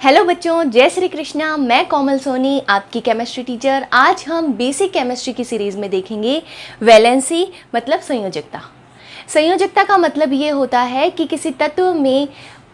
Hello बच्चों, जय श्री कृष्णा। मैं कोमल सोनी, आपकी केमिस्ट्री टीचर। आज हम बेसिक केमिस्ट्री की सीरीज़ में देखेंगे वैलेंसी मतलब संयोजकता। संयोजकता का मतलब ये होता है कि किसी तत्व में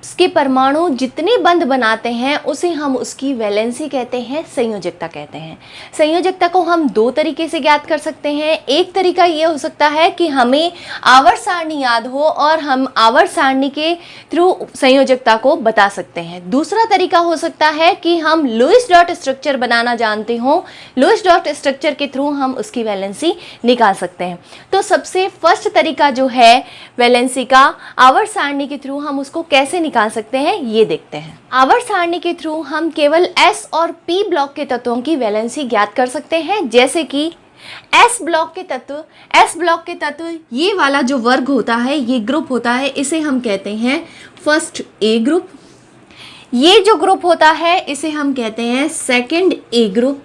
उसके परमाणु जितने बंध बनाते हैं उसे हम उसकी वैलेंसी कहते हैं, संयोजकता कहते हैं। संयोजकता को हम दो तरीके से ज्ञात कर सकते हैं। एक तरीका ये हो सकता है कि हमें आवर्त सारणी याद हो और हम आवर्त सारणी के थ्रू संयोजकता को बता सकते हैं। दूसरा तरीका हो सकता है कि हम लुईस डॉट स्ट्रक्चर बनाना जानते हो, लुईस डॉट स्ट्रक्चर के थ्रू हम उसकी वैलेंसी निकाल सकते हैं। तो सबसे फर्स्ट तरीका जो है वैलेंसी का, आवर्त सारणी के थ्रू हम उसको कैसे निकाल सकते हैं ये देखते हैं। आवर्त सारणी के थ्रू हम केवल S और P ब्लॉक के तत्वों की वैलेंसी ज्ञात कर सकते हैं। जैसे कि S ब्लॉक के तत्व ये वाला जो वर्ग होता है, ये ग्रुप होता है, इसे हम कहते हैं फर्स्ट A ग्रुप। ये जो ग्रुप होता है इसे हम कहते हैं सेकंड A ग्रुप।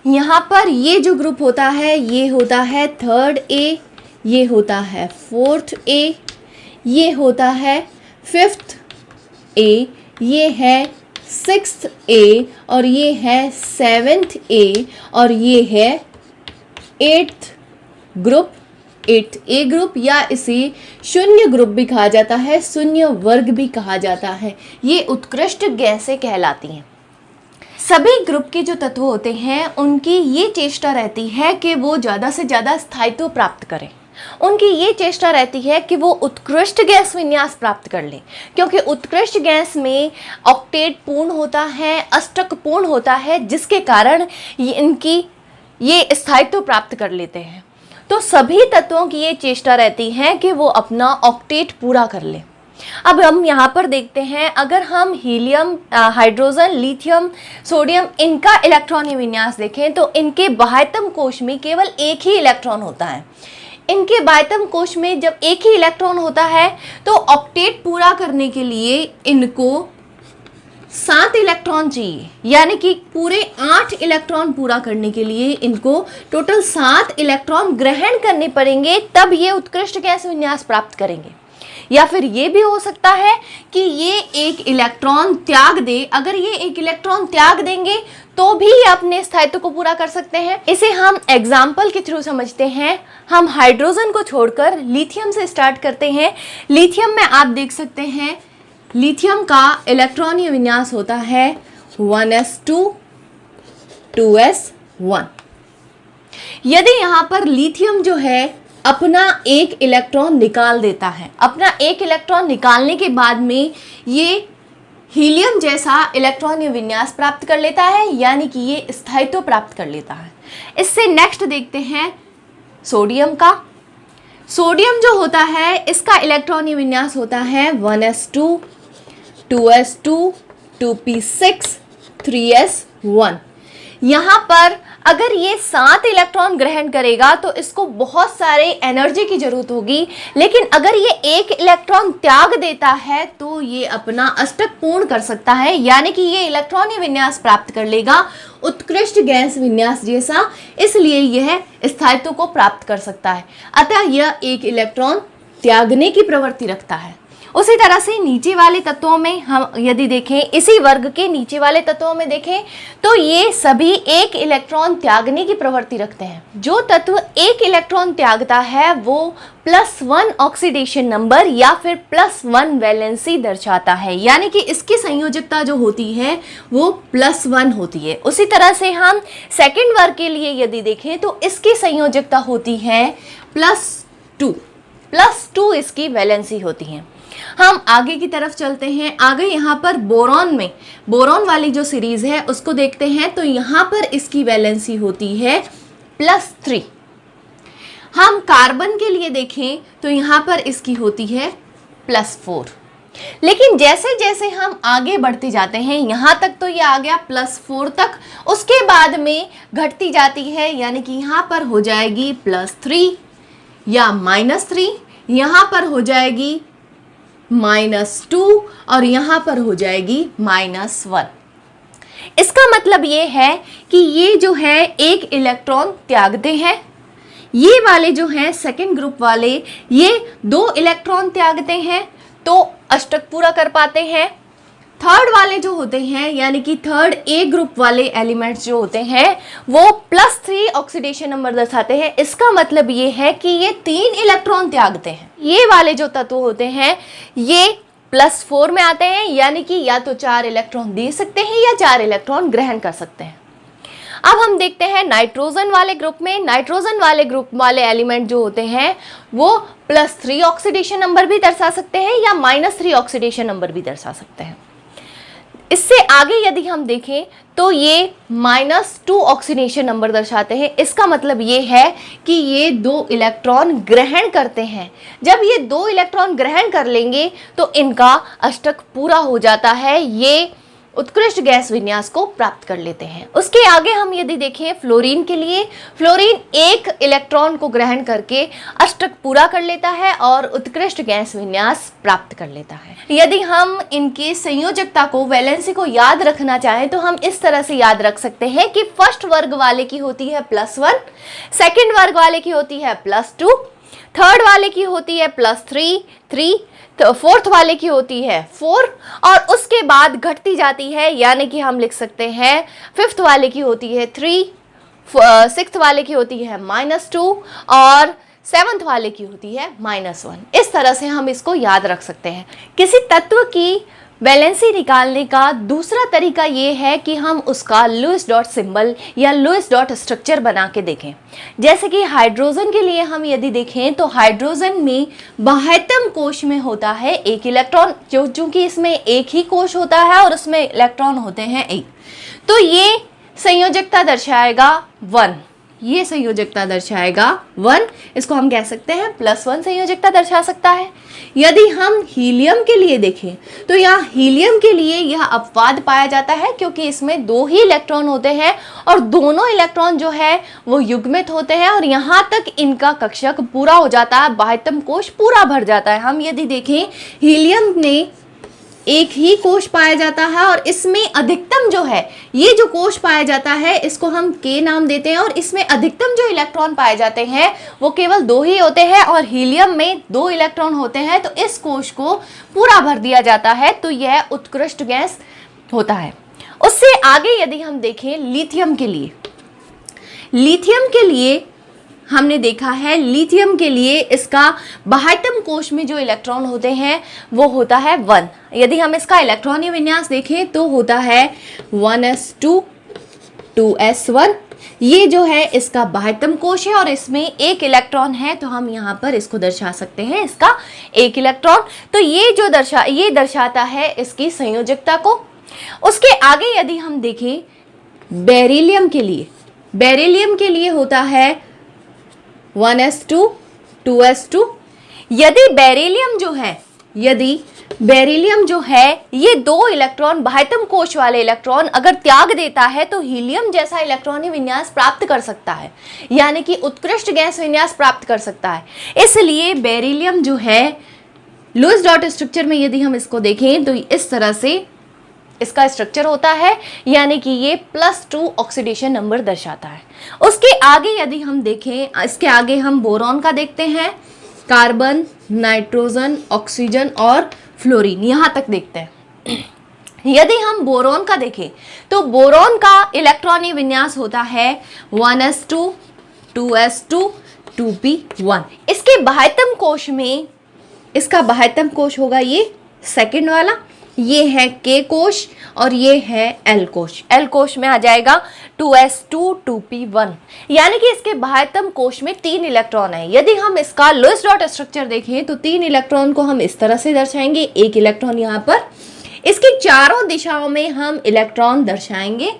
यहाँ पर ये जो ग्रुप होता है ये होता है थर्ड A, ये होता है फोर्थ A, ये होता है फिफ्थ ए, ये है सिक्स्थ ए, और ये है सेवेंथ ए, और ये है एट्थ ग्रुप, एट्थ ए ग्रुप, या इसे शून्य ग्रुप भी कहा जाता है, शून्य वर्ग भी कहा जाता है। ये उत्कृष्ट गैसें कहलाती हैं। सभी ग्रुप के जो तत्व होते हैं उनकी ये चेष्टा रहती है कि वो ज़्यादा से ज़्यादा स्थायित्व प्राप्त करें। उनकी ये चेष्टा रहती है कि वो उत्कृष्ट गैस विन्यास प्राप्त कर लें, क्योंकि उत्कृष्ट गैस में ऑक्टेट पूर्ण होता है, अष्टक पूर्ण होता है, जिसके कारण ये स्थायित्व प्राप्त कर लेते हैं। तो सभी तत्वों की ये चेष्टा रहती है कि वो अपना ऑक्टेट पूरा कर लें। अब हम यहाँ पर देखते हैं, अगर हम हीलियम, हाइड्रोजन, लिथियम, सोडियम, इनका इलेक्ट्रॉनीय विन्यास देखें तो इनके बाह्यतम कोश में केवल एक ही इलेक्ट्रॉन होता है। इनके बाह्यतम कोश में जब एक ही इलेक्ट्रॉन होता है तो ऑक्टेट पूरा करने के लिए इनको 7 इलेक्ट्रॉन चाहिए, यानी कि पूरे 8 इलेक्ट्रॉन पूरा करने के लिए इनको टोटल 7 इलेक्ट्रॉन ग्रहण करने पड़ेंगे, तब ये उत्कृष्ट गैस विन्यास प्राप्त करेंगे। या फिर ये भी हो सकता है कि ये एक इलेक्ट्रॉन त्याग दे। अगर ये एक इलेक्ट्रॉन त्याग देंगे तो भी ये अपने स्थायित्व को पूरा कर सकते हैं। इसे हम एग्जाम्पल के थ्रू समझते हैं। हम हाइड्रोजन को छोड़कर लिथियम से स्टार्ट करते हैं। लिथियम में आप देख सकते हैं, लिथियम का इलेक्ट्रॉनीय विन्यास होता है 1s2 2s1। यदि यहाँ पर लिथियम जो है अपना एक इलेक्ट्रॉन निकाल देता है, अपना एक इलेक्ट्रॉन निकालने के बाद में ये हीलियम जैसा इलेक्ट्रॉनीय विन्यास प्राप्त कर लेता है, यानी कि ये स्थायित्व प्राप्त कर लेता है। इससे नेक्स्ट देखते हैं सोडियम का। सोडियम जो होता है इसका इलेक्ट्रॉनीय विन्यास होता है 1s2 2s2 2p6 3s1। यहाँ पर अगर ये 7 इलेक्ट्रॉन ग्रहण करेगा तो इसको बहुत सारे एनर्जी की जरूरत होगी, लेकिन अगर ये एक इलेक्ट्रॉन त्याग देता है तो ये अपना अष्टक पूर्ण कर सकता है, यानी कि ये इलेक्ट्रॉनीय विन्यास प्राप्त कर लेगा उत्कृष्ट गैस विन्यास जैसा, इसलिए यह स्थायित्व को प्राप्त कर सकता है। अतः यह एक इलेक्ट्रॉन त्यागने की प्रवृत्ति रखता है। उसी तरह से नीचे वाले तत्वों में हम यदि देखें, इसी वर्ग के नीचे वाले तत्वों में देखें तो ये सभी एक इलेक्ट्रॉन त्यागने की प्रवृत्ति रखते हैं। जो तत्व एक इलेक्ट्रॉन त्यागता है वो +1 ऑक्सीडेशन नंबर या फिर +1 वैलेंसी दर्शाता है, यानी कि इसकी संयोजकता जो होती है वो +1 होती है। उसी तरह से हम सेकंड वर्ग के लिए यदि देखें तो इसकी संयोजकता होती है +2 इसकी वैलेंसी होती है। हम आगे की तरफ चलते हैं। आगे यहाँ पर बोरॉन वाली जो सीरीज है उसको देखते हैं तो यहाँ पर इसकी वैलेंसी होती है +3। हम कार्बन के लिए देखें तो यहाँ पर इसकी होती है +4। लेकिन जैसे जैसे हम आगे बढ़ते जाते हैं, यहाँ तक तो ये आ गया +4 तक, उसके बाद में घटती जाती है, यानी कि यहाँ पर हो जाएगी +3 या -3, यहाँ पर हो जाएगी -2 और यहाँ पर हो जाएगी -1। इसका मतलब ये है कि ये जो है एक इलेक्ट्रॉन त्यागते हैं, ये वाले जो हैं सेकंड ग्रुप वाले ये 2 इलेक्ट्रॉन त्यागते हैं तो अष्टक पूरा कर पाते हैं। थर्ड वाले जो होते हैं यानी कि थर्ड ए ग्रुप वाले एलिमेंट्स जो होते हैं वो +3 ऑक्सीडेशन नंबर दर्शाते हैं। इसका मतलब ये है कि ये 3 इलेक्ट्रॉन त्यागते हैं। ये वाले जो तत्व होते हैं ये +4 में आते हैं, यानी कि या तो 4 इलेक्ट्रॉन दे सकते हैं या 4 इलेक्ट्रॉन ग्रहण कर सकते हैं। अब हम देखते हैं नाइट्रोजन वाले ग्रुप में। नाइट्रोजन वाले ग्रुप वाले एलिमेंट जो होते हैं वो +3 ऑक्सीडेशन नंबर भी दर्शा सकते हैं या -3 ऑक्सीडेशन नंबर भी दर्शा सकते हैं। इससे आगे यदि हम देखें तो ये -2 ऑक्सीडेशन नंबर दर्शाते हैं। इसका मतलब ये है कि ये 2 इलेक्ट्रॉन ग्रहण करते हैं। जब ये 2 इलेक्ट्रॉन ग्रहण कर लेंगे तो इनका अष्टक पूरा हो जाता है, ये उत्कृष्ट गैस विन्यास को प्राप्त कर लेते हैं। उसके आगे हम यदि देखें फ्लोरीन के लिए, फ्लोरीन 1 इलेक्ट्रॉन को ग्रहण करके अष्टक पूरा कर लेता है और उत्कृष्ट गैस विन्यास प्राप्त कर लेता है। यदि हम इनकी संयोजकता को, वैलेंसी को याद रखना चाहें तो हम इस तरह से याद रख सकते हैं कि फर्स्ट वर्ग वाले की होती है +1, सेकेंड वर्ग वाले की होती है +2, थर्ड वाले की होती है +3, तो फोर्थ वाले की होती है 4 और उसके बाद घटती जाती है, यानी कि हम लिख सकते हैं फिफ्थ वाले की होती है 3, सिक्स्थ वाले की होती है -2 और सेवंथ वाले की होती है -1। इस तरह से हम इसको याद रख सकते हैं। किसी तत्व की वैलेंसी निकालने का दूसरा तरीका ये है कि हम उसका लुईस डॉट सिंबल या लुईस डॉट स्ट्रक्चर बना के देखें। जैसे कि हाइड्रोजन के लिए हम यदि देखें तो हाइड्रोजन में बाह्यतम कोश में होता है 1 इलेक्ट्रॉन, चूंकि इसमें एक ही कोश होता है और उसमें इलेक्ट्रॉन होते हैं 1, तो ये संयोजकता दर्शाएगा 1। ये संयोजकता दर्शाएगा 1, इसको हम कह सकते हैं +1 संयोजकता दर्शा सकता है। यदि हम हीलियम के लिए देखें तो यहाँ हीलियम के लिए यह अपवाद पाया जाता है, क्योंकि इसमें 2 ही इलेक्ट्रॉन होते हैं और दोनों इलेक्ट्रॉन जो है वो युग्मित होते हैं और यहाँ तक इनका कक्षक पूरा हो जाता है, बाह्यतम कोश पूरा भर जाता है। हम यदि देखें हीलियम में एक ही कोश पाया जाता है और इसमें अधिकतम जो है, ये जो कोश पाया जाता है इसको हम K नाम देते हैं और इसमें अधिकतम जो इलेक्ट्रॉन पाए जाते हैं वो केवल 2 ही होते हैं और हीलियम में 2 इलेक्ट्रॉन होते हैं, तो इस कोश को पूरा भर दिया जाता है, तो यह उत्कृष्ट गैस होता है। उससे आगे यदि हम देखें लिथियम के लिए, लिथियम के लिए हमने देखा है, लिथियम के लिए इसका बाह्यतम कोश में जो इलेक्ट्रॉन होते हैं वो होता है 1। यदि हम इसका इलेक्ट्रॉनीय विन्यास देखें तो होता है 1s2 2s1। ये जो है इसका बाह्यतम कोश है और इसमें 1 इलेक्ट्रॉन है, तो हम यहाँ पर इसको दर्शा सकते हैं इसका 1 इलेक्ट्रॉन। तो ये जो दर्शाता है इसकी संयोजकता को। उसके आगे यदि हम देखें बेरिलियम के लिए, बेरिलियम के लिए होता है 1s2 2s2। यदि बेरिलियम जो है ये 2 इलेक्ट्रॉन बाह्यतम कोश वाले इलेक्ट्रॉन अगर त्याग देता है तो हीलियम जैसा इलेक्ट्रॉनिक विन्यास प्राप्त कर सकता है, यानी कि उत्कृष्ट गैस विन्यास प्राप्त कर सकता है। इसलिए बेरिलियम जो है लुईस डॉट स्ट्रक्चर में यदि हम इसको देखें तो इस तरह से इसका स्ट्रक्चर होता है, यानी कि ये +2 ऑक्सीडेशन नंबर दर्शाता है। उसके आगे यदि हम देखें, इसके आगे हम बोरॉन का देखते हैं, कार्बन, नाइट्रोजन, ऑक्सीजन और फ्लोरीन, यहाँ तक देखते हैं। यदि हम बोरॉन का देखें तो बोरॉन का इलेक्ट्रॉनिक विन्यास होता है 1s2 2s2 2p1। इसके बाह्यतम कोश में, इसका बाह्यतम कोश होगा ये सेकंड वाला, ये है K कोश और ये है L कोश। L कोश में आ जाएगा 2s2 2p1, यानी कि इसके बाह्यतम कोश में 3 इलेक्ट्रॉन है। यदि हम इसका लुईस डॉट स्ट्रक्चर देखें तो 3 इलेक्ट्रॉन को हम इस तरह से दर्शाएंगे, 1 इलेक्ट्रॉन यहाँ पर, इसकी चारों दिशाओं में हम इलेक्ट्रॉन दर्शाएंगे।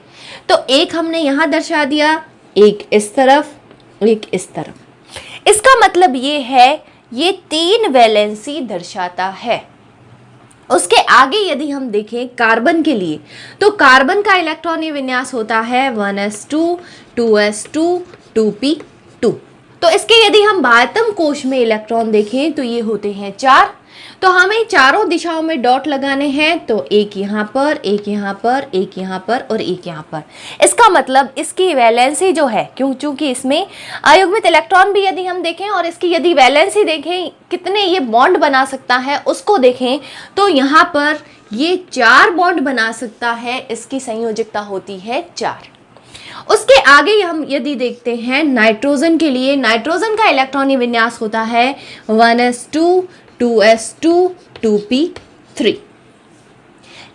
तो एक हमने यहाँ दर्शा दिया, एक इस तरफ, एक इस तरफ। इसका मतलब ये है ये 3 वैलेंसी दर्शाता है। उसके आगे यदि हम देखें कार्बन के लिए तो कार्बन का इलेक्ट्रॉनिक विन्यास होता है 1s2 2s2 2p2। तो इसके यदि हम बाह्यतम कोश में इलेक्ट्रॉन देखें तो ये होते हैं 4। तो हमें चारों दिशाओं में डॉट लगाने हैं, तो एक यहाँ पर, एक यहाँ पर, एक यहाँ पर और एक यहाँ पर। इसका मतलब इसकी वैलेंसी जो है, चूंकि इसमें अयुग्मित इलेक्ट्रॉन भी यदि हम देखें और इसकी यदि वैलेंसी देखें कितने ये बॉन्ड बना सकता है उसको देखें, तो यहाँ पर ये 4 बॉन्ड बना सकता है, इसकी संयोजकता होती है 4। उसके आगे हम यदि देखते हैं नाइट्रोजन के लिए, नाइट्रोजन का इलेक्ट्रॉनिक विन्यास होता है 1s2 2s2 2p3।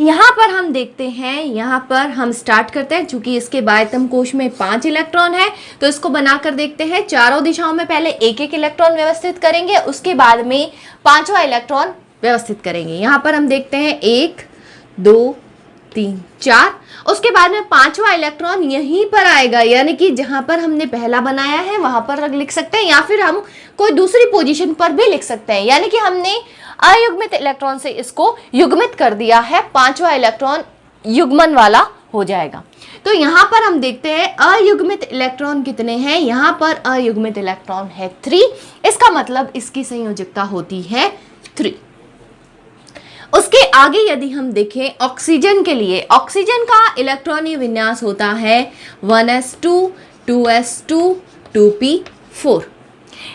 यहाँ पर हम देखते हैं, यहाँ पर हम स्टार्ट करते हैं, चूंकि इसके बाह्यतम कोश में 5 इलेक्ट्रॉन है तो इसको बनाकर देखते हैं। चारों दिशाओं में पहले एक एक इलेक्ट्रॉन व्यवस्थित करेंगे, उसके बाद में 5वां इलेक्ट्रॉन व्यवस्थित करेंगे। यहाँ पर हम देखते हैं 1 2 3 4, उसके बाद में 5वां इलेक्ट्रॉन यहीं पर आएगा, यानी कि जहां पर हमने पहला बनाया है वहां पर लिख सकते हैं, या फिर हम कोई दूसरी पोजीशन पर भी लिख सकते हैं। यानी कि हमने अयुग्मित इलेक्ट्रॉन से इसको युग्मित कर दिया है, 5वां इलेक्ट्रॉन युग्मन वाला हो जाएगा। तो यहाँ पर हम देखते हैं अयुग्मित इलेक्ट्रॉन कितने हैं। यहाँ पर अयुग्मित इलेक्ट्रॉन है 3, इसका मतलब इसकी संयोजकता होती है 3। उसके आगे यदि हम देखें ऑक्सीजन के लिए, ऑक्सीजन का इलेक्ट्रॉनिक विन्यास होता है 1s2 2s2 2p4।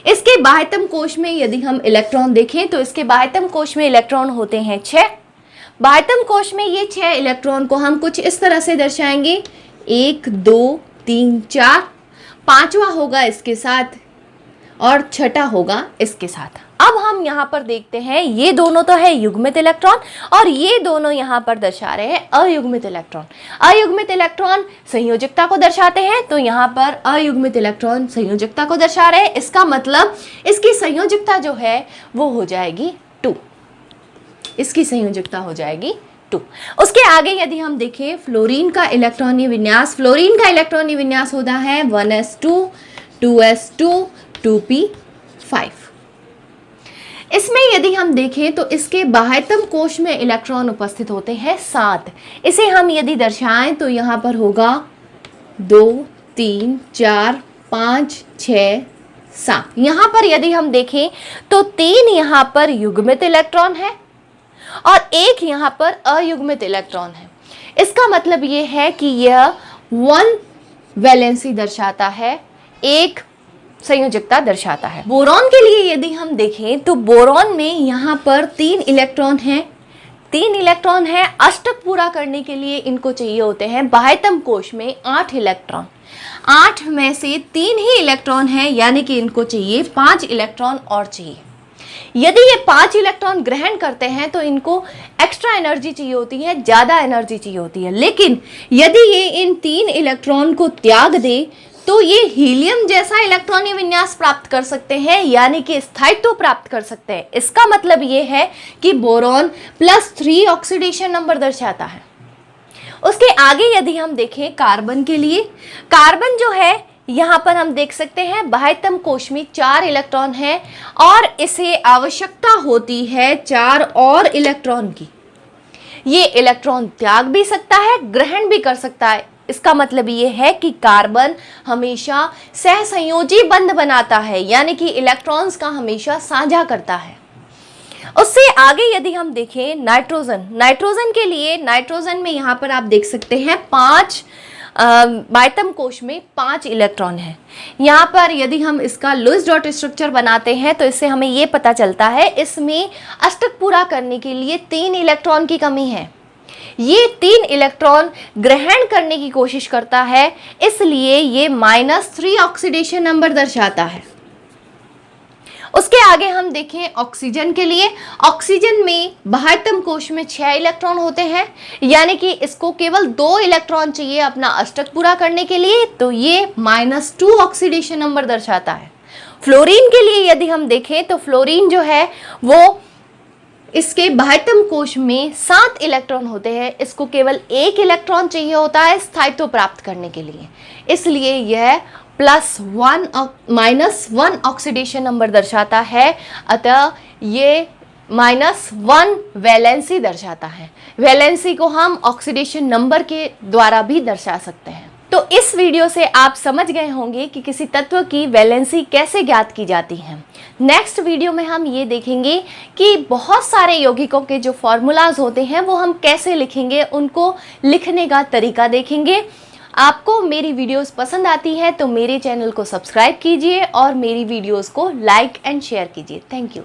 इसके बाह्यतम कोश में यदि हम इलेक्ट्रॉन देखें तो इसके बाह्यतम कोश में इलेक्ट्रॉन होते हैं 6। बाह्यतम कोश में ये 6 इलेक्ट्रॉन को हम कुछ इस तरह से दर्शाएंगे 1 2 3 4, 5वां होगा इसके साथ और 6ठा होगा इसके साथ। अब हम यहाँ पर देखते हैं, ये दोनों तो है युग्मित इलेक्ट्रॉन और ये दोनों यहाँ पर दर्शा रहे हैं अयुग्मित इलेक्ट्रॉन। अयुग्मित इलेक्ट्रॉन संयोजकता को दर्शाते हैं, तो यहाँ पर अयुग्मित इलेक्ट्रॉन संयोजकता को दर्शा रहे हैं। इसका मतलब इसकी संयोजकता जो है वो हो जाएगी 2, इसकी संयोजकता हो जाएगी 2। उसके आगे यदि हम देखें फ्लोरीन का इलेक्ट्रॉनिक विन्यास, फ्लोरीन का इलेक्ट्रॉनिक विन्यास होता है 1s2 2s2 2p5। इसमें यदि हम देखें तो इसके बाह्यतम कोश में इलेक्ट्रॉन उपस्थित होते हैं 7। इसे हम यदि दर्शाएं तो यहाँ पर होगा 2 3 4 5 6 7। यहाँ पर यदि हम देखें तो 3 यहाँ पर युग्मित इलेक्ट्रॉन है और 1 यहाँ पर अयुग्मित इलेक्ट्रॉन है। इसका मतलब ये है कि यह 1 वैलेंसी दर्शाता है, 1 संयोजकता दर्शाता है। बोरॉन के लिए यदि हम देखें तो बोरॉन में यहाँ पर 3 इलेक्ट्रॉन हैं, 3 इलेक्ट्रॉन है। अष्टक पूरा करने के लिए इनको चाहिए होते हैं बाह्यतम कोश में 8 इलेक्ट्रॉन। 8 में से 3 ही इलेक्ट्रॉन है, यानी कि इनको चाहिए 5 इलेक्ट्रॉन और चाहिए। यदि ये 5 इलेक्ट्रॉन ग्रहण करते हैं तो इनको एक्स्ट्रा एनर्जी चाहिए होती है, ज़्यादा एनर्जी चाहिए होती है। लेकिन यदि ये इन 3 इलेक्ट्रॉन को त्याग दे तो ये हीलियम जैसा इलेक्ट्रॉनिक विन्यास प्राप्त कर सकते हैं, यानी कि स्थायित्व प्राप्त कर सकते हैं। इसका मतलब ये है कि बोरॉन +3 ऑक्सीडेशन नंबर दर्शाता है। उसके आगे यदि हम देखें कार्बन के लिए, कार्बन जो है यहाँ पर हम देख सकते हैं बाह्यतम कोश में 4 इलेक्ट्रॉन है और इसे आवश्यकता होती है 4 और इलेक्ट्रॉन की। ये इलेक्ट्रॉन त्याग भी सकता है, ग्रहण भी कर सकता है। इसका मतलब ये है कि कार्बन हमेशा सहसंयोजी बंध बनाता है, यानी कि इलेक्ट्रॉन्स का हमेशा साझा करता है। उससे आगे यदि हम देखें नाइट्रोजन, नाइट्रोजन के लिए, नाइट्रोजन में यहाँ पर आप देख सकते हैं 5 बाह्यतम कोश में 5 इलेक्ट्रॉन है। यहाँ पर यदि हम इसका लुईस डॉट स्ट्रक्चर बनाते हैं तो इससे हमें ये पता चलता है इसमें अष्टक पूरा करने के लिए 3 इलेक्ट्रॉन की कमी है। ये 3 इलेक्ट्रॉन ग्रहण करने की कोशिश करता है, इसलिए ये -3 ऑक्सीडेशन नंबर दर्शाता है। उसके आगे हम देखें ऑक्सीजन के लिए, ऑक्सीजन में बाह्यतम कोश में 6 इलेक्ट्रॉन होते हैं, यानी कि इसको केवल 2 इलेक्ट्रॉन चाहिए अपना अष्टक पूरा करने के लिए, तो ये -2 ऑक्सीडेशन नंबर दर्शाता है। फ्लोरीन के लिए यदि हम देखें तो फ्लोरीन जो है वो इसके बाह्यतम कोश में 7 इलेक्ट्रॉन होते हैं, इसको केवल 1 इलेक्ट्रॉन चाहिए होता है स्थायित्व प्राप्त करने के लिए, इसलिए यह -1 ऑक्सीडेशन नंबर दर्शाता है। अतः ये -1 वैलेंसी दर्शाता है। वैलेंसी को हम ऑक्सीडेशन नंबर के द्वारा भी दर्शा सकते हैं। तो इस वीडियो से आप समझ गए होंगे कि किसी तत्व की वैलेंसी कैसे ज्ञात की जाती है। नेक्स्ट वीडियो में हम ये देखेंगे कि बहुत सारे यौगिकों के जो फॉर्मूलाज होते हैं वो हम कैसे लिखेंगे, उनको लिखने का तरीका देखेंगे। आपको मेरी वीडियोस पसंद आती है तो मेरे चैनल को सब्सक्राइब कीजिए और मेरी वीडियोस को लाइक एंड शेयर कीजिए। Thank you.